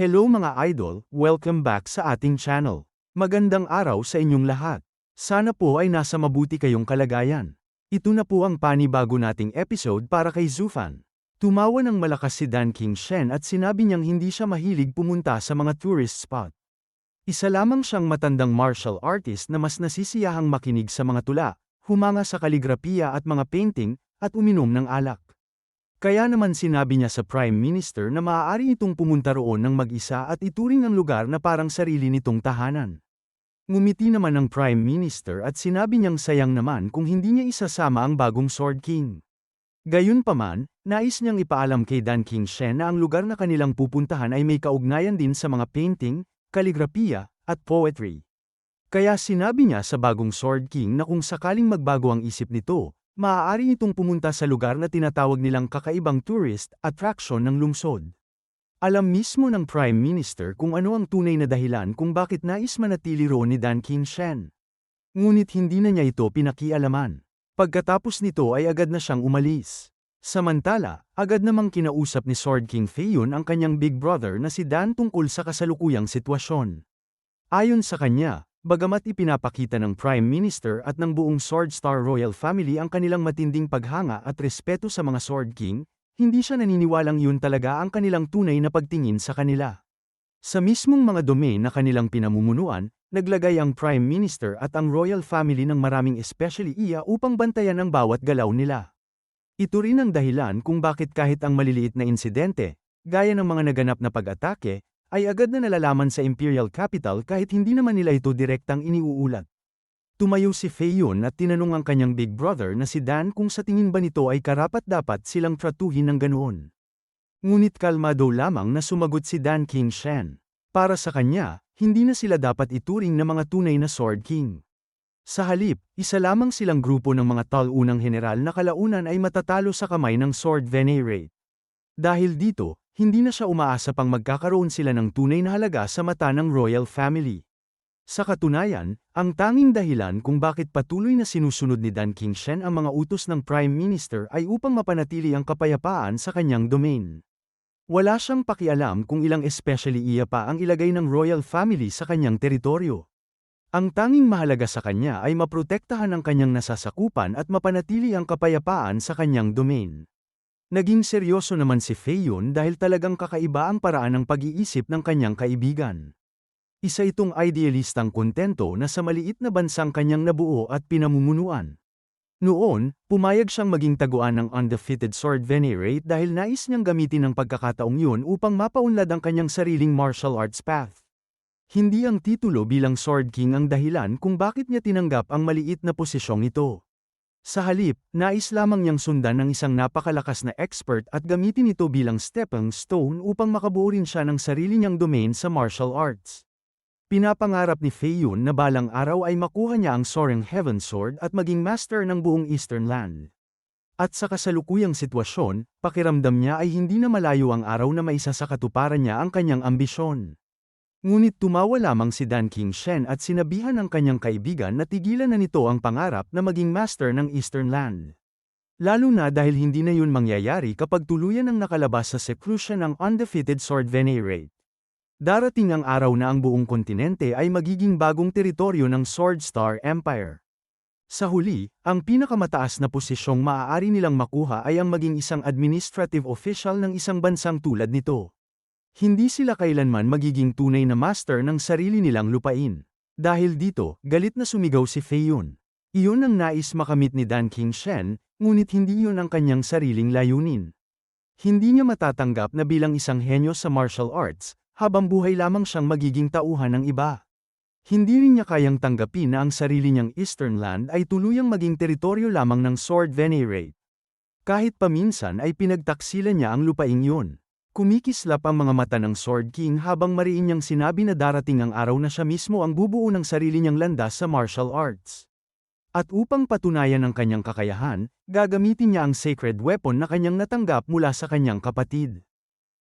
Hello mga idol, welcome back sa ating channel. Magandang araw sa inyong lahat. Sana po ay nasa mabuti kayong kalagayan. Ito na po ang panibago nating episode para kay Zufan. Tumawa ng malakas si Dan King Shen at sinabi niyang hindi siya mahilig pumunta sa mga tourist spot. Isa lamang siyang matandang martial artist na mas nasisiyahang makinig sa mga tula, humanga sa kaligrapiya at mga painting, at uminom ng alak. Kaya naman sinabi niya sa Prime Minister na maaari itong pumunta roon ng mag-isa at ituring ang lugar na parang sarili nitong tahanan. Ngumiti naman ang Prime Minister at sinabi niyang sayang naman kung hindi niya isasama ang bagong Sword King. Gayunpaman, nais niyang ipaalam kay Dan King Shen na ang lugar na kanilang pupuntahan ay may kaugnayan din sa mga painting, kaligrapiya, at poetry. Kaya sinabi niya sa bagong Sword King na kung sakaling magbago ang isip nito, maaari itong pumunta sa lugar na tinatawag nilang kakaibang tourist attraction ng lungsod. Alam mismo ng Prime Minister kung ano ang tunay na dahilan kung bakit nais manatili roon ni Dan King Shen. Ngunit hindi na niya ito pinakialaman. Pagkatapos nito ay agad na siyang umalis. Samantala, agad namang kinausap ni Sword King Feiyun ang kanyang big brother na si Dan tungkol sa kasalukuyang sitwasyon. Ayon sa kanya, bagamat ipinapakita ng Prime Minister at ng buong Sword Star Royal Family ang kanilang matinding paghanga at respeto sa mga Sword King, hindi siya naniniwalang yun talaga ang kanilang tunay na pagtingin sa kanila. Sa mismong mga domain na kanilang pinamumunuan, naglagay ang Prime Minister at ang Royal Family ng maraming especially iya upang bantayan ang bawat galaw nila. Ito rin ang dahilan kung bakit kahit ang maliliit na insidente, gaya ng mga naganap na pag-atake, ay agad na nalalaman sa Imperial Capital kahit hindi naman nila ito direktang iniuulat. Tumayo si Feiyun at tinanong ang kanyang big brother na si Dan kung sa tingin ba nito ay karapat-dapat silang tratuhin ng ganoon. Ngunit kalmado lamang na sumagot si Dan King Shen. Para sa kanya, hindi na sila dapat ituring na mga tunay na Sword King. Sa halip, isa lamang silang grupo ng mga talunang general na kalaunan ay matatalo sa kamay ng Sword Venerate. Dahil dito, hindi na siya umaasa pang magkakaroon sila ng tunay na halaga sa mata ng Royal Family. Sa katunayan, ang tanging dahilan kung bakit patuloy na sinusunod ni Dan King Shen ang mga utos ng Prime Minister ay upang mapanatili ang kapayapaan sa kanyang domain. Wala siyang pakialam kung ilang especially iya pa ang ilagay ng Royal Family sa kanyang teritoryo. Ang tanging mahalaga sa kanya ay maprotektahan ang kanyang nasasakupan at mapanatili ang kapayapaan sa kanyang domain. Naging seryoso naman si Feiyun dahil talagang kakaiba ang paraan ng pag-iisip ng kanyang kaibigan. Isa itong idealistang kontento na sa maliit na bansang kanyang nabuo at pinamumunuan. Noon, pumayag siyang maging taguan ng undefeated Sword Venerate dahil nais niyang gamitin ang pagkakataong yun upang mapaunlad ang kanyang sariling martial arts path. Hindi ang titulo bilang Sword King ang dahilan kung bakit niya tinanggap ang maliit na posisyong ito. Sa halip, nais lamang niyang sundan ng isang napakalakas na expert at gamitin ito bilang stepping stone upang makabuo rin siya ng sarili niyang domain sa martial arts. Pinapangarap ni Feiyun na balang araw ay makuha niya ang Soaring Heaven Sword at maging master ng buong Eastern Land. At sa kasalukuyang sitwasyon, pakiramdam niya ay hindi na malayo ang araw na maisa sa katuparan niya ang kanyang ambisyon. Ngunit tumawa lamang si Dan King Shen at sinabihan ng kanyang kaibigan na tigilan na nito ang pangarap na maging master ng Eastern Land. Lalo na dahil hindi na yun mangyayari kapag tuluyan ang nakalabas sa seclusion ng undefeated Sword Venerate. Darating ang araw na ang buong kontinente ay magiging bagong teritoryo ng Sword Star Empire. Sa huli, ang pinakamataas na posisyong maaari nilang makuha ay ang maging isang administrative official ng isang bansang tulad nito. Hindi sila kailanman magiging tunay na master ng sarili nilang lupain. Dahil dito, galit na sumigaw si Feiyun. Iyon ang nais makamit ni Dan King Shen, ngunit hindi iyon ang kanyang sariling layunin. Hindi niya matatanggap na bilang isang henyo sa martial arts, habang buhay lamang siyang magiging tauhan ng iba. Hindi rin niya kayang tanggapin na ang sarili niyang Eastern Land ay tuluyang maging teritoryo lamang ng Sword Venerate. Kahit paminsan ay pinagtaksilan niya ang lupaing yun. Kumikislap ang mga mata ng Sword King habang mariin niyang sinabi na darating ang araw na siya mismo ang bubuo ng sarili niyang landas sa martial arts. At upang patunayan ang kanyang kakayahan, gagamitin niya ang sacred weapon na kanyang natanggap mula sa kanyang kapatid.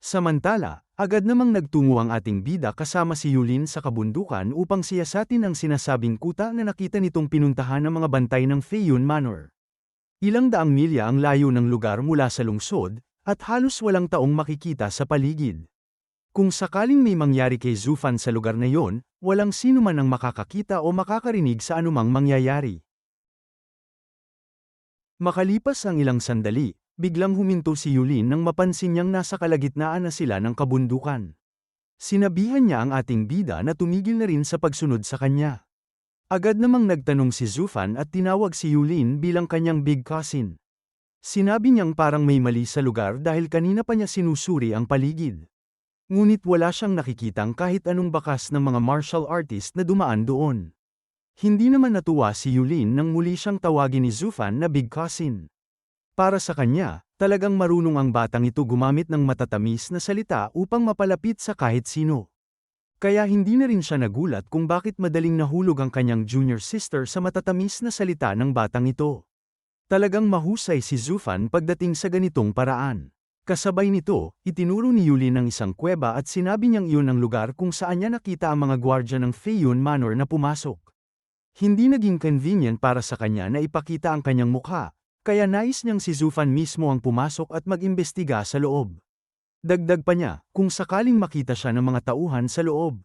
Samantala, agad namang nagtungo ang ating bida kasama si Yulin sa kabundukan upang siyasatin ang sinasabing kuta na nakita nitong pinuntahan ng mga bantay ng Feiyun Manor. Ilang daang milya ang layo ng lugar mula sa lungsod, at halos walang taong makikita sa paligid. Kung sakaling may mangyari kay Zufan sa lugar na yon, walang sino man ang makakakita o makakarinig sa anumang mangyayari. Makalipas ang ilang sandali, biglang huminto si Yulin nang mapansin niyang nasa kalagitnaan na sila ng kabundukan. Sinabihan niya ang ating bida na tumigil na rin sa pagsunod sa kanya. Agad namang nagtanong si Zufan at tinawag si Yulin bilang kanyang big cousin. Sinabi niyang parang may mali sa lugar dahil kanina pa niya sinusuri ang paligid. Ngunit wala siyang nakikitang kahit anong bakas ng mga martial artist na dumaan doon. Hindi naman natuwa si Yulin nang muli siyang tawagin ni Zufan na big cousin. Para sa kanya, talagang marunong ang batang ito gumamit ng matatamis na salita upang mapalapit sa kahit sino. Kaya hindi na rin siya nagulat kung bakit madaling nahulog ang kanyang junior sister sa matatamis na salita ng batang ito. Talagang mahusay si Zufan pagdating sa ganitong paraan. Kasabay nito, itinuro ni Yulin ang isang kuweba at sinabi niyang iyon ang lugar kung saan niya nakita ang mga gwardya ng Feiyun Manor na pumasok. Hindi naging convenient para sa kanya na ipakita ang kanyang mukha, kaya nais niyang si Zufan mismo ang pumasok at mag-imbestiga sa loob. Dagdag pa niya, kung sakaling makita siya ng mga tauhan sa loob,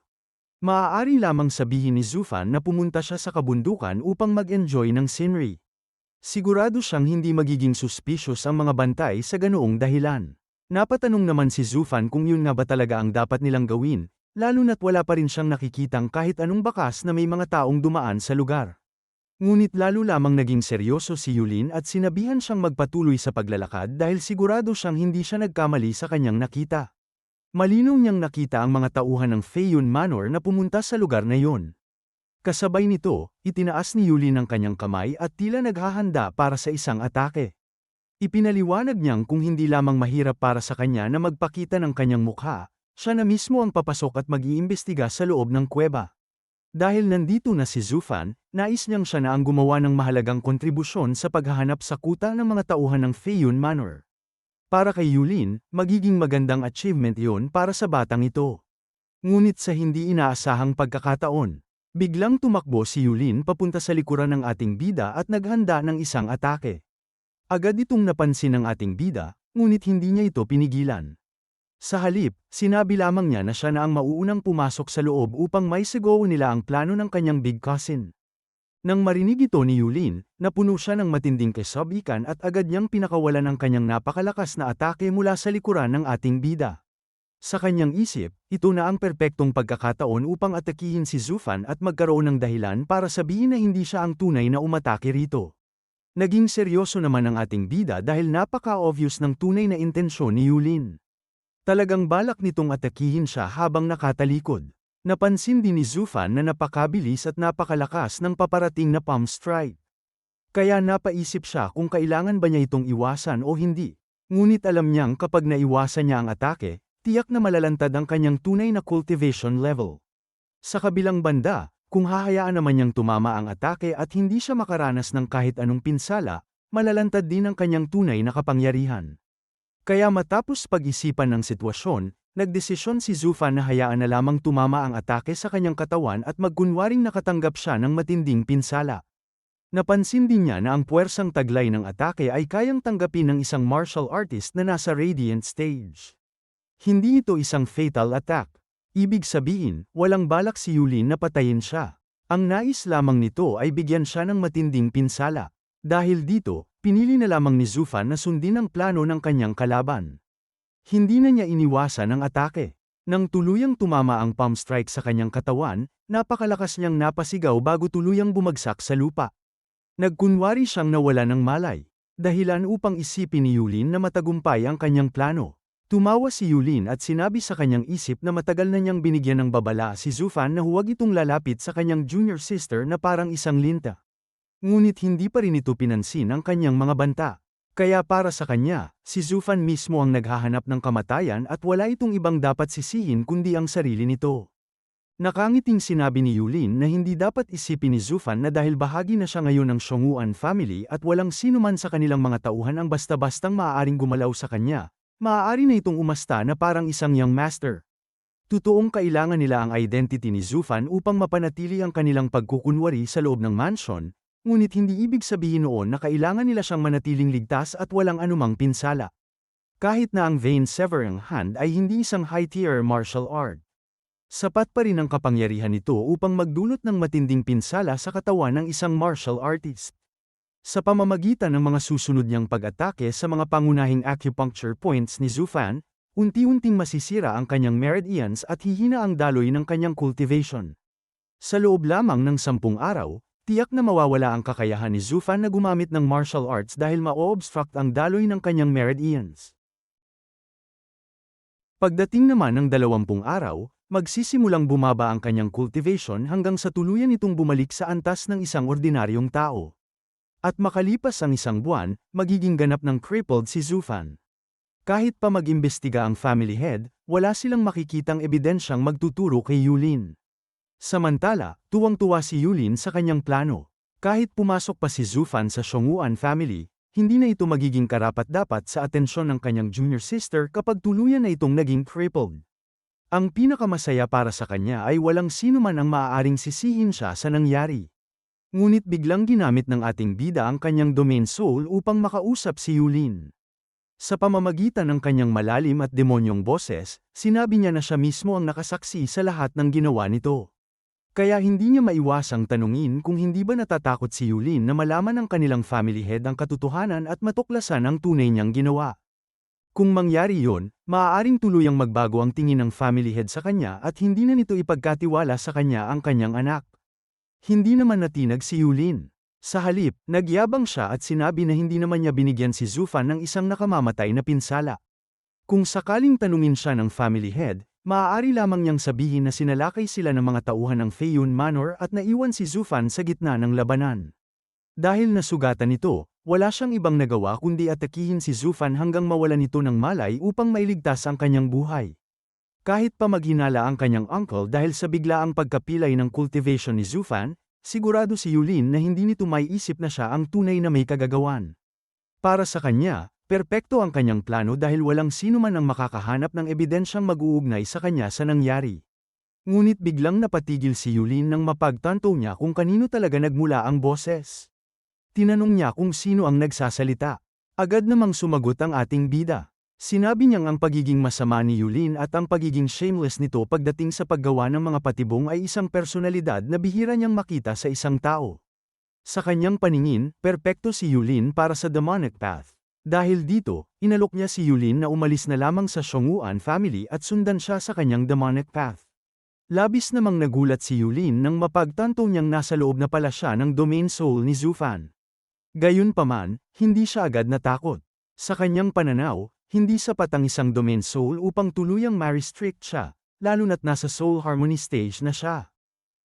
maaari lamang sabihin ni Zufan na pumunta siya sa kabundukan upang mag-enjoy ng scenery. Sigurado siyang hindi magiging suspicious ang mga bantay sa ganoong dahilan. Napatanong naman si Zufan kung yun nga ba talaga ang dapat nilang gawin, lalo na't wala pa rin siyang nakikitang kahit anong bakas na may mga taong dumaan sa lugar. Ngunit lalo lamang naging seryoso si Yulin at sinabihan siyang magpatuloy sa paglalakad dahil sigurado siyang hindi siya nagkamali sa kanyang nakita. Malinaw niyang nakita ang mga tauhan ng Feiyun Manor na pumunta sa lugar na yon. Kasabay nito, itinaas ni Yulin ang kanyang kamay at tila naghahanda para sa isang atake. Ipinaliwanag niyang kung hindi lamang mahirap para sa kanya na magpakita ng kanyang mukha, siya na mismo ang papasok at mag-iimbestiga sa loob ng kuweba. Dahil nandito na si Zufan, nais niyang siya na ang gumawa ng mahalagang kontribusyon sa paghahanap sa kuta ng mga tauhan ng Feiyun Manor. Para kay Yulin, magiging magandang achievement iyon para sa batang ito. Ngunit sa hindi inaasahang pagkakataon, biglang tumakbo si Yulin papunta sa likuran ng ating bida at naghanda ng isang atake. Agad itong napansin ng ating bida, ngunit hindi niya ito pinigilan. Sa halip, sinabi lamang niya na siya na ang mauunang pumasok sa loob upang maisigaw nila ang plano ng kanyang big cousin. Nang marinig ito ni Yulin, napuno siya ng matinding kasabikan at agad niyang pinakawalan ang kanyang napakalakas na atake mula sa likuran ng ating bida. Sa kanyang isip, ito na ang perpektong pagkakataon upang atakihin si Zufan at magkaroon ng dahilan para sabihin na hindi siya ang tunay na umatake rito. Naging seryoso naman ang ating bida dahil napaka-obvious ng tunay na intensyon ni Yulin. Talagang balak nitong atakihin siya habang nakatalikod. Napansin din ni Zufan na napakabilis at napakalakas ng paparating na palm strike. Kaya napaisip siya kung kailangan ba niya itong iwasan o hindi. Ngunit alam niyang kapag naiwasan niya ang atake, tiyak na malalantad ang kanyang tunay na cultivation level. Sa kabilang banda, kung hahayaan naman niyang tumama ang atake at hindi siya makaranas ng kahit anong pinsala, malalantad din ang kanyang tunay na kapangyarihan. Kaya matapos pag-isipan ng sitwasyon, nagdesisyon si Zufan na hayaan na lamang tumama ang atake sa kanyang katawan at magkunwaring nakatanggap siya ng matinding pinsala. Napansin din niya na ang puwersang taglay ng atake ay kayang tanggapin ng isang martial artist na nasa Radiant stage. Hindi ito isang fatal attack. Ibig sabihin, walang balak si Yulin na patayin siya. Ang nais lamang nito ay bigyan siya ng matinding pinsala. Dahil dito, pinili na lamang ni Zufan na sundin ang plano ng kanyang kalaban. Hindi na niya iniwasan ang atake. Nang tuluyang tumama ang palm strike sa kanyang katawan, napakalakas niyang napasigaw bago tuluyang bumagsak sa lupa. Nagkunwari siyang nawala ng malay, dahilan upang isipin ni Yulin na matagumpay ang kanyang plano. Tumawa si Yulin at sinabi sa kanyang isip na matagal na niyang binigyan ng babala si Zufan na huwag itong lalapit sa kanyang junior sister na parang isang linta. Ngunit hindi pa rin ito pinansin ang kanyang mga banta. Kaya para sa kanya, si Zufan mismo ang naghahanap ng kamatayan at wala itong ibang dapat sisihin kundi ang sarili nito. Nakangiting sinabi ni Yulin na hindi dapat isipin ni Zufan na dahil bahagi na siya ngayon ng Shonguan family at walang sino man sa kanilang mga tauhan ang basta-bastang maaaring gumalaw sa kanya, maaari na itong umasta na parang isang young master. Totoong kailangan nila ang identity ni Zufan upang mapanatili ang kanilang pagkukunwari sa loob ng mansion, ngunit hindi ibig sabihin noon na kailangan nila siyang manatiling ligtas at walang anumang pinsala. Kahit na ang Vein Severing Hand ay hindi isang high-tier martial art. Sapat pa rin ang kapangyarihan nito upang magdulot ng matinding pinsala sa katawan ng isang martial artist. Sa pamamagitan ng mga susunod niyang pag-atake sa mga pangunahing acupuncture points ni Zhu Fan, unti-unting masisira ang kanyang meridians at hihina ang daloy ng kanyang cultivation. Sa loob lamang ng 10 araw, tiyak na mawawala ang kakayahan ni Zhu Fan na gumamit ng martial arts dahil ma-obstruct ang daloy ng kanyang meridians. Pagdating naman ng 20 araw, magsisimulang bumaba ang kanyang cultivation hanggang sa tuluyan itong bumalik sa antas ng isang ordinaryong tao. At makalipas ang 1 buwan, magiging ganap ng crippled si Zhu Fan. Kahit pa mag-imbestiga ang family head, wala silang makikitang ebidensyang magtuturo kay Yulin. Samantala, tuwang-tuwa si Yulin sa kanyang plano. Kahit pumasok pa si Zhu Fan sa Xiong'uan family, hindi na ito magiging karapat-dapat sa atensyon ng kanyang junior sister kapag tuluyan na itong naging crippled. Ang pinakamasaya para sa kanya ay walang sino man ang maaaring sisihin siya sa nangyari. Ngunit biglang ginamit ng ating bida ang kanyang domain soul upang makausap si Yulin. Sa pamamagitan ng kanyang malalim at demonyong boses, sinabi niya na siya mismo ang nakasaksi sa lahat ng ginawa nito. Kaya hindi niya maiwasang tanungin kung hindi ba natatakot si Yulin na malaman ng kanilang family head ang katotohanan at matuklasan ang tunay niyang ginawa. Kung mangyari yon, maaaring tuluyang magbago ang tingin ng family head sa kanya at hindi na nito ipagkatiwala sa kanya ang kanyang anak. Hindi naman natinag si Yulin. Sa halip, nagyabang siya at sinabi na hindi naman niya binigyan si Zhu Fan ng isang nakamamatay na pinsala. Kung sakaling tanungin siya ng family head, maaari lamang niyang sabihin na sinalakay sila ng mga tauhan ng Feiyun Manor at naiwan si Zhu Fan sa gitna ng labanan. Dahil nasugatan nito, wala siyang ibang nagawa kundi atakihin si Zhu Fan hanggang mawalan ito ng malay upang mailigtas ang kanyang buhay. Kahit pa maghinala ang kanyang uncle dahil sa biglaang pagkapilay ng cultivation ni Zhu Fan, sigurado si Yulin na hindi nito maiisip na siya ang tunay na may kagagawan. Para sa kanya, perpekto ang kanyang plano dahil walang sino man ang makakahanap ng ebidensyang mag-uugnay sa kanya sa nangyari. Ngunit biglang napatigil si Yulin nang mapagtanto niya kung kanino talaga nagmula ang boses. Tinanong niya kung sino ang nagsasalita. Agad namang sumagot ang ating bida. Sinabi niyang ang pagiging masama ni Yulin at ang pagiging shameless nito pagdating sa paggawa ng mga patibong ay isang personalidad na bihira niyang makita sa isang tao. Sa kanyang paningin, perpekto si Yulin para sa demonic path. Dahil dito, inalok niya si Yulin na umalis na lamang sa Xiong'uan family at sundan siya sa kanyang demonic path. Labis namang nagulat si Yulin nang mapagtanto niyang nasa loob na pala siya ng domain soul ni Zhu Fan. Gayunpaman, hindi siya agad natakot. Sa kanyang pananaw, hindi sapat ang isang domain soul upang tuluyang ma-restrict siya, lalo na't nasa soul harmony stage na siya.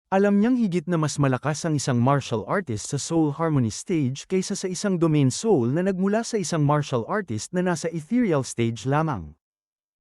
Alam niyang higit na mas malakas ang isang martial artist sa soul harmony stage kaysa sa isang domain soul na nagmula sa isang martial artist na nasa ethereal stage lamang.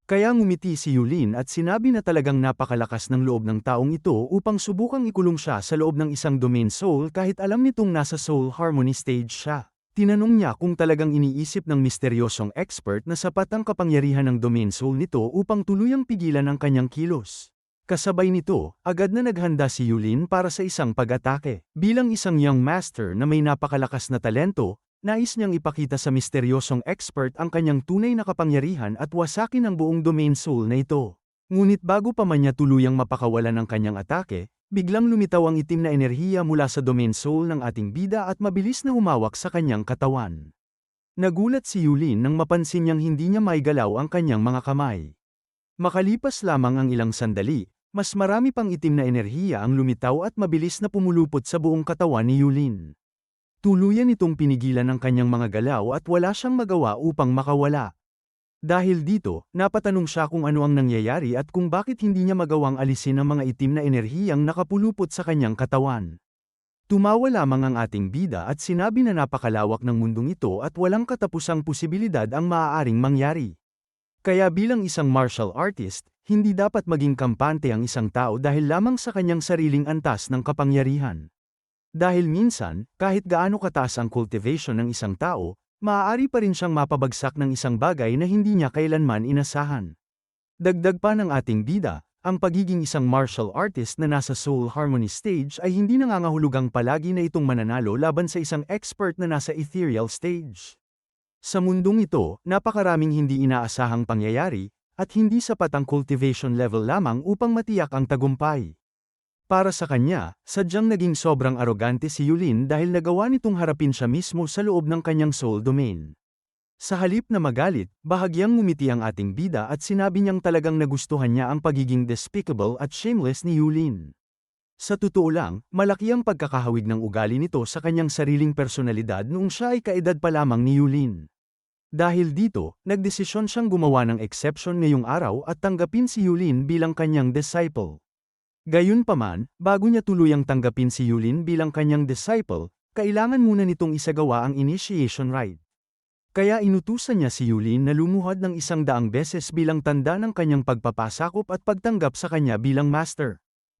Kaya ngumiti si Yulin at sinabi na talagang napakalakas ng loob ng taong ito upang subukang ikulong siya sa loob ng isang domain soul kahit alam nitong nasa soul harmony stage siya. Tinanong niya kung talagang iniisip ng misteryosong expert na sapat ang kapangyarihan ng domain soul nito upang tuluyang pigilan ang kanyang kilos. Kasabay nito, agad na naghanda si Yulin para sa isang pag-atake. Bilang isang young master na may napakalakas na talento, nais niyang ipakita sa misteryosong expert ang kanyang tunay na kapangyarihan at wasakin ang buong domain soul na ito. Ngunit bago pa man niya tuluyang mapakawalan ng kanyang atake, biglang lumitaw ang itim na enerhiya mula sa domain soul ng ating bida at mabilis na humawak sa kanyang katawan. Nagulat si Yulin nang mapansin niyang hindi niya maigalaw ang kanyang mga kamay. Makalipas lamang ang ilang sandali, mas marami pang itim na enerhiya ang lumitaw at mabilis na pumulupot sa buong katawan ni Yulin. Tuluyan itong pinigilan ang kanyang mga galaw at wala siyang magawa upang makawala. Dahil dito, napatanong siya kung ano ang nangyayari at kung bakit hindi niya magawang alisin ang mga itim na enerhiyang nakapulupot sa kanyang katawan. Tumawa lamang ang ating bida at sinabi na napakalawak ng mundong ito at walang katapusang posibilidad ang maaaring mangyari. Kaya bilang isang martial artist, hindi dapat maging kampante ang isang tao dahil lamang sa kanyang sariling antas ng kapangyarihan. Dahil minsan, kahit gaano kataas ang cultivation ng isang tao, maaari pa rin siyang mapabagsak ng isang bagay na hindi niya kailanman inasahan. Dagdag pa ng ating bida, ang pagiging isang martial artist na nasa soul harmony stage ay hindi nangangahulugang palagi na itong mananalo laban sa isang expert na nasa ethereal stage. Sa mundong ito, napakaraming hindi inaasahang pangyayari, at hindi sapat ang cultivation level lamang upang matiyak ang tagumpay. Para sa kanya, sadyang naging sobrang arogante si Yulin dahil nagawa nitong harapin siya mismo sa loob ng kanyang soul domain. Sa halip na magalit, bahagyang ngumiti ang ating bida at sinabi niyang talagang nagustuhan niya ang pagiging despicable at shameless ni Yulin. Sa totoo lang, malaki ang pagkakahawig ng ugali nito sa kanyang sariling personalidad noong siya ay kaedad pa lamang ni Yulin. Dahil dito, nagdesisyon siyang gumawa ng exception ngayong araw at tanggapin si Yulin bilang kanyang disciple. Gayunpaman, bago niya tuluyang tanggapin si Yulin bilang kanyang disciple, kailangan muna nitong isagawa ang initiation rite. Kaya inutusan niya si Yulin na lumuhad ng 100 beses bilang tanda ng kanyang pagpapasakop at pagtanggap sa kanya bilang master.